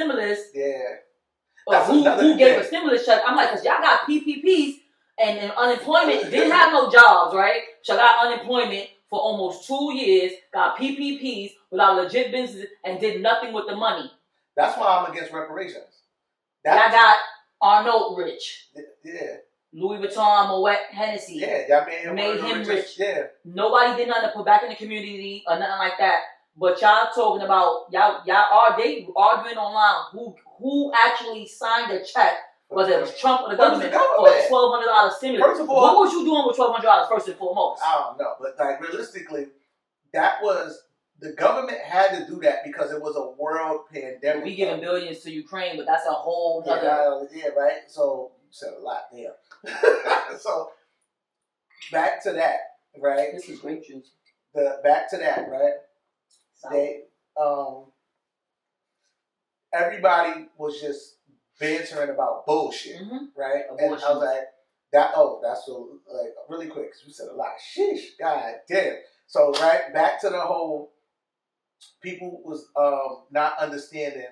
stimulus. Yeah. Or who gave a stimulus check? I'm like, because y'all got PPPs and unemployment. Didn't have no jobs, right? So y'all got unemployment for almost 2 years. Got PPPs without legit businesses and did nothing with the money. That's why I'm against reparations. Y'all got Arnold rich. Yeah. Louis Vuitton, Moet, Hennessy. Yeah, y'all made him rich. Yeah. Nobody did nothing to put back in the community or nothing like that. But y'all talking about y'all are they arguing online who actually signed a check, whether it was Trump or the government, for $1,200 stimulus. First of all, what was you doing with $1,200 first and foremost? I don't know, but like realistically, that was the government had to do that because it was a world pandemic. We giving billions to Ukraine, but that's a whole other. Yeah, right. So you said a lot there. So back to that, right? This is grape juice. Back to that, right? They everybody was just bantering about bullshit, right? Abortion. And I was like, that's so like really quick because we said a lot. Sheesh, god damn. So right back to the whole people was not understanding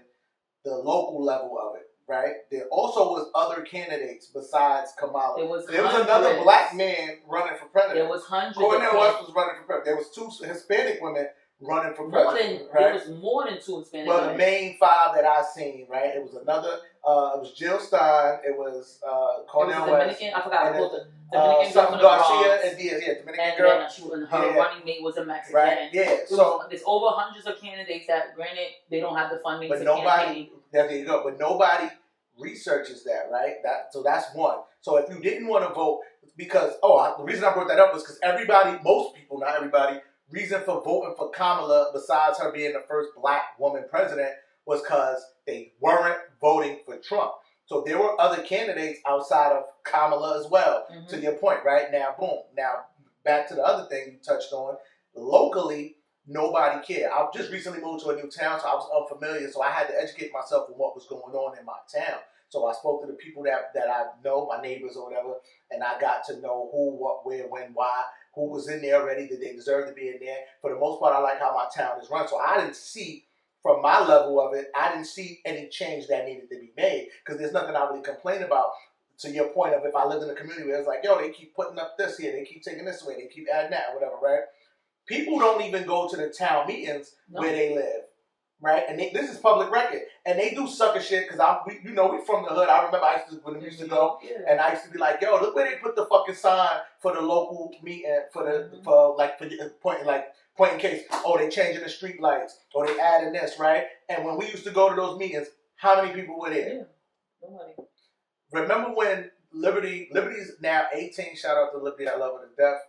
the local level of it, right? There also was other candidates besides Kamala. There was another black man running for president. There was hundreds. Cornel West was running for president. There was 2 Hispanic women running for president. There was more than 2 Hispanic women. Well, the main 5 that I seen, right? It was another. It was Jill Stein. It was Cornel West. I forgot the Dominican girl from the Garcia and Diaz. Yeah, Dominican girl. And her running mate was a Mexican. Right. Yeah. So there's over hundreds of candidates that, granted, they don't have the funding. But nobody. There you go. But nobody researches that, right? So that's one. So if you didn't want to vote, because the reason I brought that up was because most people, not everybody, reason for voting for Kamala, besides her being the first black woman president, was because they weren't voting for Trump. So there were other candidates outside of Kamala as well, to your point, right? Now, boom. Now, back to the other thing you touched on. Locally, nobody cared. I just recently moved to a new town, so I was unfamiliar, so I had to educate myself on what was going on in my town. So I spoke to the people that I know, my neighbors or whatever, and I got to know who, what, where, when, why, who was in there already, did they deserve to be in there. For the most part, I like how my town is run. So I didn't see, from my level of it, I didn't see any change that needed to be made because there's nothing I really complain about. To your point of if I lived in a community where it's like, yo, they keep putting up this here, they keep taking this away, they keep adding that, whatever, right? People don't even go to the town meetings where they live, right? And this is public record. And they do sucker shit because we from the hood. I remember when we used to go, and I used to be like, yo, look where they put the fucking sign for the local meeting point in case, they changing the street lights or they adding this, right? And when we used to go to those meetings, how many people were there? Yeah, nobody. Remember when Liberty's now 18, shout out to Liberty, I love her to death.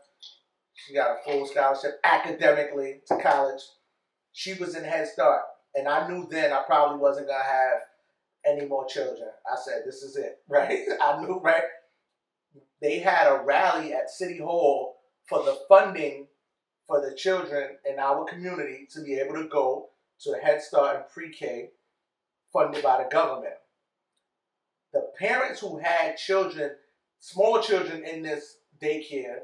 She got a full scholarship academically to college. She was in Head Start. And I knew then I probably wasn't going to have any more children. I said, this is it, right? I knew, right? They had a rally at City Hall for the funding for the children in our community to be able to go to Head Start and pre-K funded by the government. The parents who had children, small children in this daycare,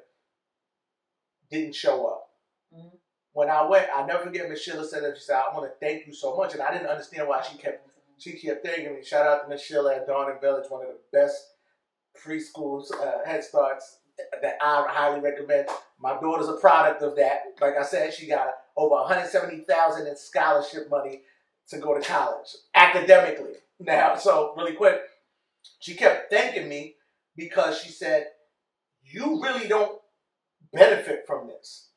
didn't show up. Mm-hmm. When I went, I never forget Miss Sheila said that. She said, I want to thank you so much. And I didn't understand why she kept thanking me. Shout out to Miss Sheila at Dawn and Village, one of the best preschools, Head Starts that I highly recommend. My daughter's a product of that. Like I said, she got over $170,000 in scholarship money to go to college, academically. Now, so really quick, she kept thanking me because she said, you really don't benefit from this.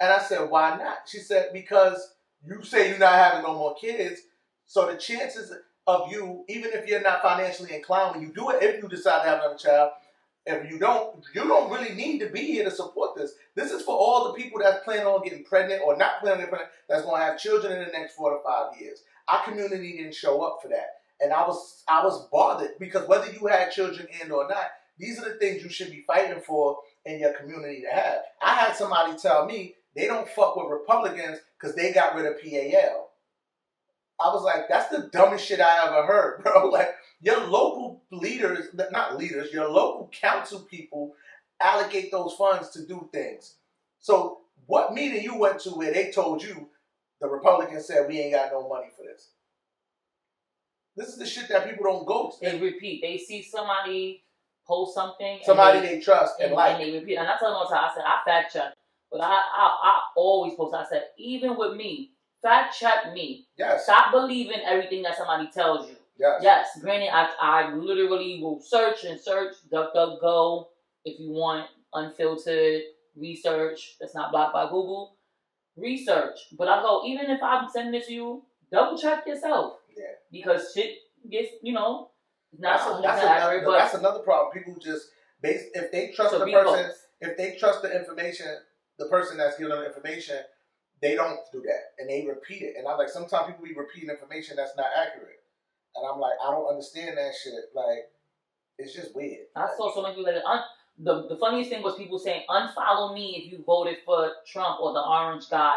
And I said, why not? She said, because you say you're not having no more kids, so the chances of you, even if you're not financially inclined, when you do it, if you decide to have another child, if you don't really need to be here to support this. This is for all the people that's planning on getting pregnant or not planning on getting pregnant, that's going to have children in the next 4 to 5 years. Our community didn't show up for that. And I was bothered because whether you had children in or not, these are the things you should be fighting for in your community to have. I had somebody tell me they don't fuck with Republicans because they got rid of PAL. I was like, that's the dumbest shit I ever heard, bro. Like, your local leaders, not leaders, your local council people allocate those funds to do things. So what meeting you went to where they told you the Republicans said we ain't got no money for this? This is the shit that people don't go to. They repeat. They see somebody post something. Somebody they trust and like. And they repeat. And I tell them all the time, I said, I fact check. But I always post. I said, even with me, fact check me. Yes. Stop believing everything that somebody tells you. Yes. Yes. Granted, I literally will search, DuckDuckGo, if you want unfiltered research that's not blocked by Google. Research. But I go, even if I'm sending it to you, double check yourself. Yeah. Because shit gets, not that's another problem. People just if they trust the person, if they trust the information, the person that's giving them the information, they don't do that and they repeat it. And I'm like, sometimes people be repeating information that's not accurate, and I'm like, I don't understand that shit. Like, it's just weird. I saw so many people the funniest thing was people saying, unfollow me if you voted for Trump or the orange guy.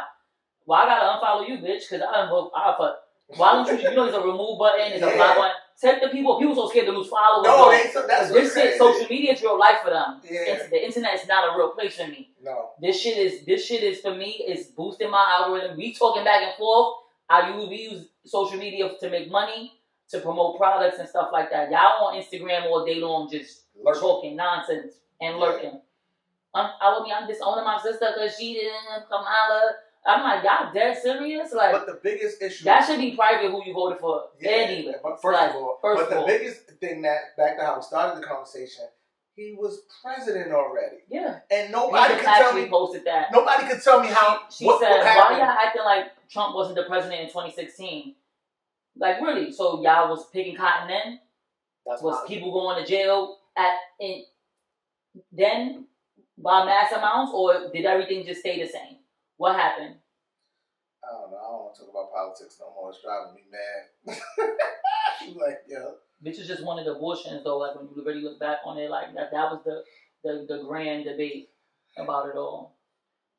Well, I gotta unfollow you, bitch, because I didn't vote for. Why don't you? There's a remove button, there's a block button. Take the people. People so scared to lose followers. No, that's this shit. Social media is real life for them. Yeah. The internet is not a real place for me. No. This shit is for me. Is boosting my algorithm. We talking back and forth. We use social media to make money, to promote products and stuff like that. Y'all on Instagram all day long just talking nonsense and lurking. Unfollow me. I'm disowning my sister because she didn't Kamala. I'm like, y'all dead serious? Like, but the biggest issue that should be private who you voted for. Yeah, but the biggest thing that back to how we started the conversation, he was president already. Yeah, and nobody could tell me. Posted that. Nobody could tell me how. She said, "Why y'all acting like Trump wasn't the president in 2016? Like, really? So y'all was picking cotton then? Was people going to jail then by mass amounts, or did everything just stay the same? What happened? I don't know. I don't want to talk about politics no more. It's driving me mad. Like, yeah. Bitches just wanted abortions, though. Like, when you really look back on it, like that was the grand debate about it all.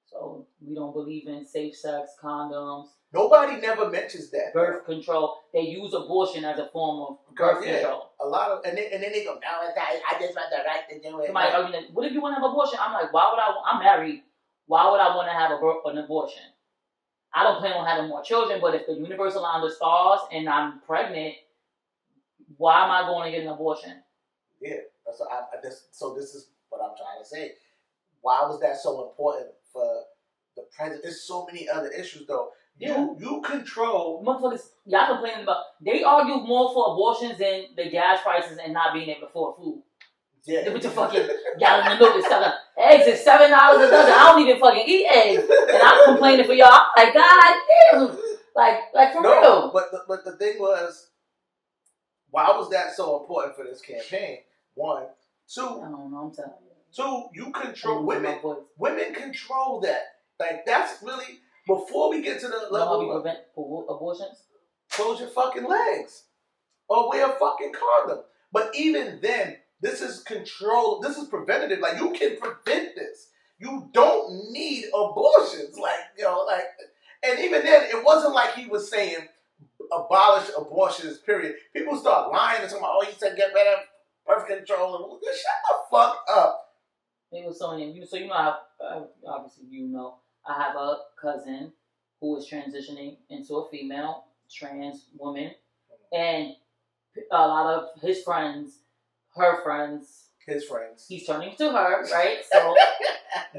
So we don't believe in safe sex, condoms. Nobody never mentions that. Birth control. They use abortion as a form of birth control. A lot of, and then they go, no, I just want the right to do it. Somebody arguing, what if you want to have abortion? I'm like, I'm married. Why would I want to have an abortion? I don't plan on having more children, but if the universe aligned the stars and I'm pregnant, why am I going to get an abortion? Yeah. So this is what I'm trying to say. Why was that so important for the president? There's so many other issues, though. Yeah. You control. Motherfuckers, y'all complaining about. They argue more for abortions than the gas prices and not being able to afford food. Yeah. With the fucking gallon of milk and stuff. Eggs is $7 a dozen. I don't even fucking eat eggs. And I'm complaining for y'all. I'm like, God damn. Like for real. But the thing was, why was that so important for this campaign? One. Two. I don't know, I'm telling you. Two, you control women. Women control that. Like, that's really, before we get to the level of prevent abortions? Close your fucking legs. Or wear a fucking condom. But even then, this is control. This is preventative. Like, you can prevent this. You don't need abortions. And even then, it wasn't like he was saying abolish abortions, period. People start lying and talking about, he said get rid of birth control. And shut the fuck up. It was so many. So obviously I have a cousin who is transitioning into a female trans woman, and a lot of his friends, he's turning to her, right? So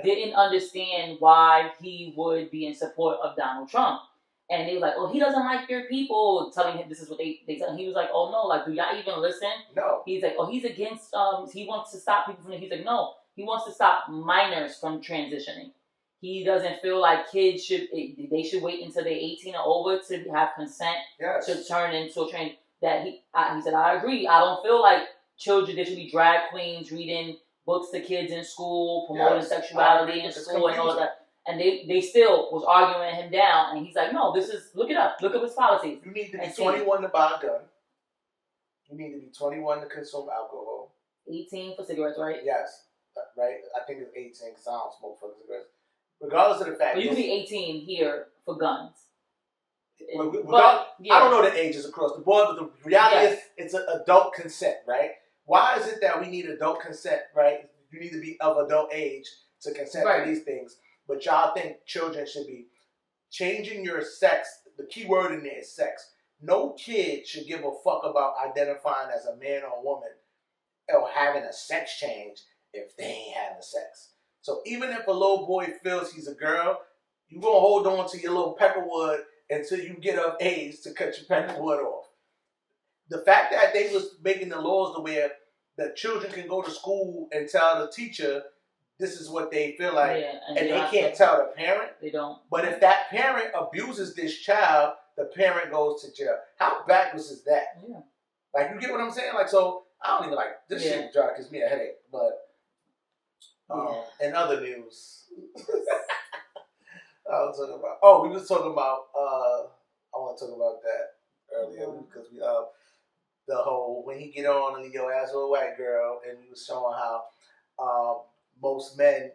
didn't understand why he would be in support of Donald Trump. And they were like, he doesn't like your people, telling him this is what they tell him. He was like, oh no, like, do y'all even listen? No. He's like, he's against, he wants to stop people from, he's like, no, he wants to stop minors from transitioning. He doesn't feel like kids should wait until they're 18 or over to have consent to turn into a trans. He said, I agree. I don't feel like children, there should be drag queens reading books to kids in school, promoting sexuality in school and all of that. And they still was arguing him down. And he's like, no, look it up. Look up his policies. You need to be 21 to buy a gun. You need to be 21 to consume alcohol. 18 for cigarettes, right? Yes. Right? I think it's 18 because I don't smoke for cigarettes. Regardless of the fact. But you can be 18 here for guns. I don't know the ages across the board, but the reality is it's an adult consent, right? Why is it that we need adult consent, right? You need to be of adult age to consent to these things. But y'all think children should be changing your sex. The key word in there is sex. no kid should give a fuck about identifying as a man or a woman or having a sex change if they ain't having sex. So even if a little boy feels he's a girl, you gonna hold on to your little peckerwood until you get of age to cut your peckerwood off. The fact that they was making the laws to where the children can go to school and tell the teacher this is what they feel like, and they can't tell the parent. They don't. But if that parent abuses this child, the parent goes to jail. How backwards is that? Yeah. Like, you get what I'm saying? Like, so I don't even like this shit. Gives me a headache. But in other news, I was talking about. Oh, we was talking about. I want to talk about that earlier because we the whole when he get on and your ass with a white girl, and we was showing how most men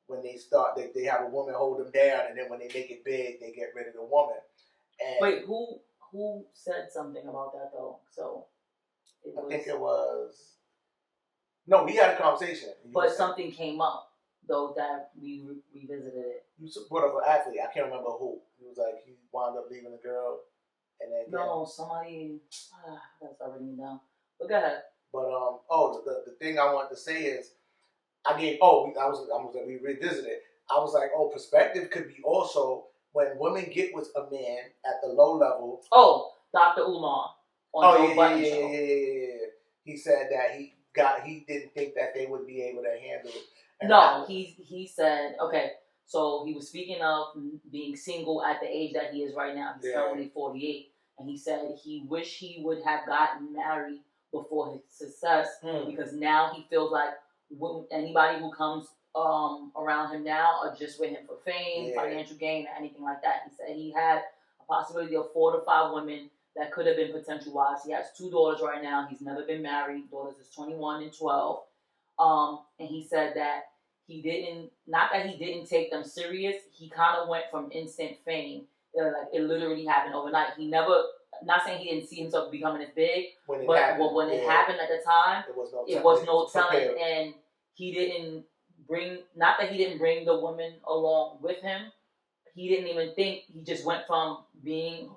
when they start they have a woman hold them down, and then when they make it big, they get rid of the woman. And wait, who said something about that though? So I think it was. No, we had a conversation. But something came up though that we revisited it. You brought up an athlete. I can't remember who. He was like he wound up leaving the girl, and then somebody. I gotta start writing it down. But go ahead. But the thing I wanted to say is, we revisited. I was like, perspective could be also when women get with a man at the low level. Oh, Dr. Umar on Joe Budden show. Yeah. He said that he didn't think that they would be able to handle it. No, he said, okay, so he was speaking of being single at the age that he is right now. He's currently 48. And he said he wished he would have gotten married before his success because now he feels like anybody who comes around him now are just with him for fame, financial gain, or anything like that. He said he had a possibility of 4 to 5 women that could have been potential wives. He has 2 daughters right now. He's never been married. Daughters is 21 and 12. And he said that not that he didn't take them serious. He kind of went from instant fame. Like it literally happened overnight. He never, not saying he didn't see himself becoming as big, when it happened at the time, it was no telling. And he didn't not that he didn't bring the woman along with him. He didn't even think. He just went from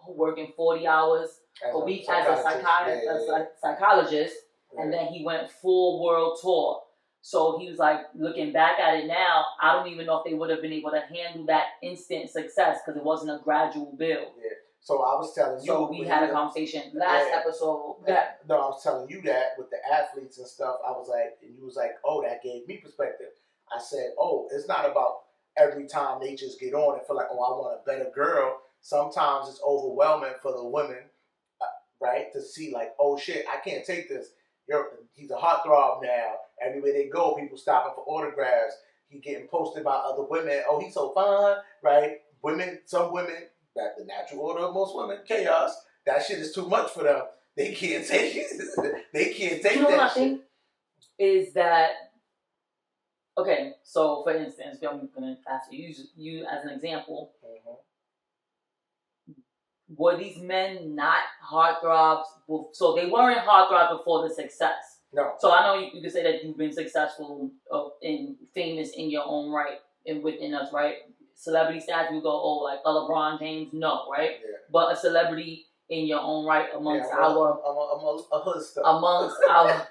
working 40 hours a week as a psychologist, and then he went full world tour. So he was like, looking back at it now, I don't even know if they would have been able to handle that instant success because it wasn't a gradual build. Yeah. So I was telling you. So we had a conversation last episode. No, I was telling you that with the athletes and stuff. I was like, and you was like, oh, that gave me perspective. I said, oh, it's not about every time they just get on and feel like, oh, I want a better girl. Sometimes it's overwhelming for the women, right, to see like, oh shit, I can't take this. He's a heartthrob now. Everywhere they go, people stopping for autographs. He getting posted by other women. Oh, he's so fine, right? Some women, that's the natural order of most women, chaos. That shit is too much for them. They can't take it. They can't take what I think is that, okay, so for instance, I'm going to ask you as an example. Were these men not heartthrobs? So they weren't heartthrobs before the success. No. So I know you could say that you've been successful and famous in your own right and within us, right? Celebrity status, we go, oh, like a LeBron James, no, right? Yeah. But a celebrity in your own right amongst I'm a hood stuff. Amongst our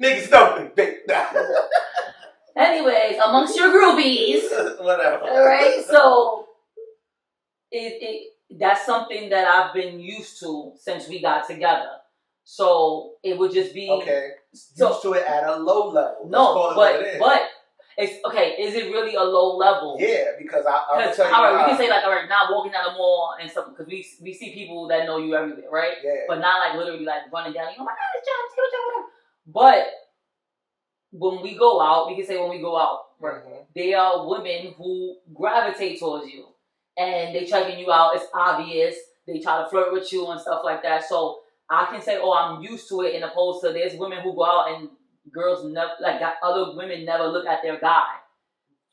niggas don't think. Anyways, amongst your groupies. Whatever. All right, so that's something that I've been used to since we got together. So it would just be used to it at a low level. No, but it's okay. Is it really a low level? Yeah, because I'll tell you. All right, we can say like, all right, not walking down the mall and stuff because we see people that know you everywhere, right? Yeah. But not like literally like running down. Oh my God, it's John, whatever. But when we go out, we can say when we go out, right? There are women who gravitate towards you. And they checking you out. It's obvious. They try to flirt with you and stuff like that. So I can say, oh, I'm used to it. In opposed to there's women who go out and girls never other women never look at their guy.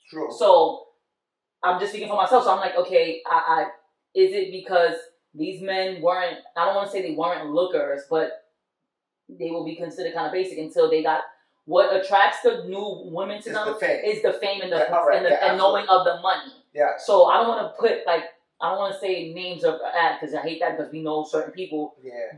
True. So I'm just speaking for myself. So I'm like, okay, I is it because these men weren't? I don't want to say they weren't lookers, but they will be considered kind of basic until they got. What attracts the new women to them is the fame and and knowing of the money. Yeah. So I don't want to put like I don't want to say names of because I hate that because we know certain people. Yeah. But